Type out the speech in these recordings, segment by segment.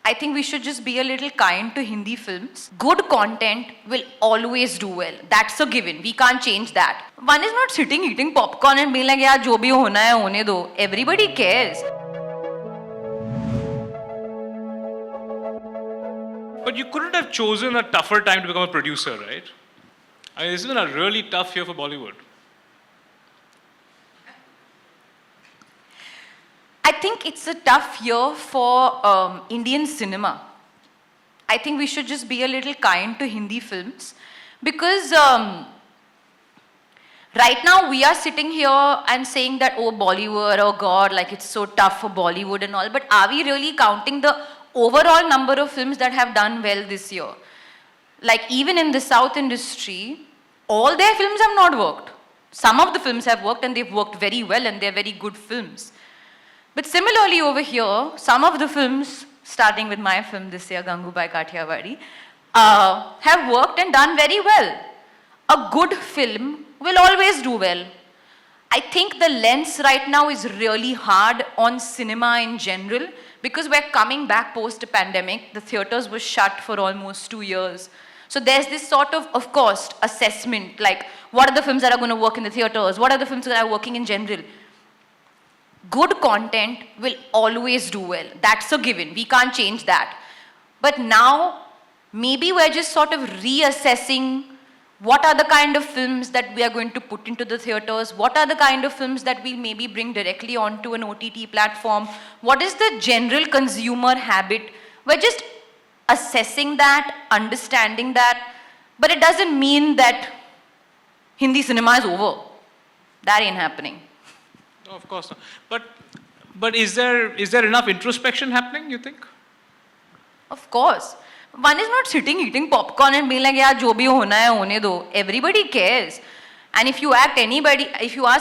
I think we should just be a little kind to Hindi films. Good content will always do well. That's a given. We can't change that. One is not sitting eating popcorn and being like, yeah, jo bhi hona hai, hone do. Everybody cares. But you couldn't have chosen a tougher time to become a producer, right? I mean, this has been a really tough year for Bollywood. I think it's a tough year for Indian cinema. I think we should just be a little kind to Hindi films because right now we are sitting here and saying that, oh, Bollywood, oh God, like it's so tough for Bollywood and all. But are we really counting the overall number of films that have done well this year? Like even in the South industry, all their films have not worked. Some of the films have worked and they've worked very well and they're very good films. But similarly over here, some of the films, starting with my film this year, Gangubai Kathiawadi, have worked and done very well. A good film will always do well. I think the lens right now is really hard on cinema in general because we're coming back post-pandemic. The theatres were shut for almost 2 years. So there's this sort of course, assessment, like what are the films that are going to work in the theatres? What are the films that are working in general? Good content will always do well. That's a given. We can't change that. But now, maybe we're just sort of reassessing what are the kind of films that we are going to put into the theatres, what are the kind of films that we maybe bring directly onto an OTT platform, what is the general consumer habit. We're just assessing that, understanding that, but it doesn't mean that Hindi cinema is over. That ain't happening. No, of course not. But is there enough introspection happening, you think? Of course. One is not sitting eating popcorn and being like, yeah, jo bhi hona hai, hone do. Everybody cares. And if you ask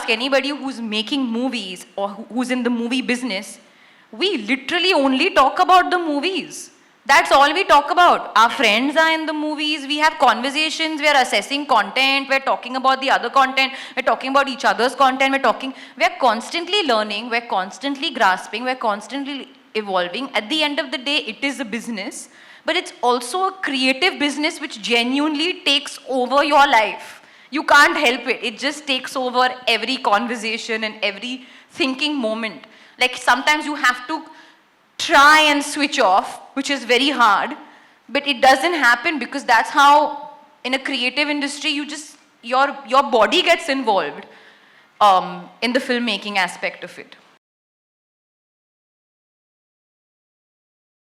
anybody who's making movies or who's in the movie business, we literally only talk about the movies. That's all we talk about. Our friends are in the movies, we have conversations, we are assessing content, we're talking about the other content, we're talking about each other's content, we're constantly learning, we're constantly grasping, we're constantly evolving. At the end of the day, it is a business, but it's also a creative business which genuinely takes over your life. You can't help it. It just takes over every conversation and every thinking moment. Like sometimes you have to try and switch off, which is very hard, but it doesn't happen because that's how in a creative industry your body gets involved in the filmmaking aspect of it.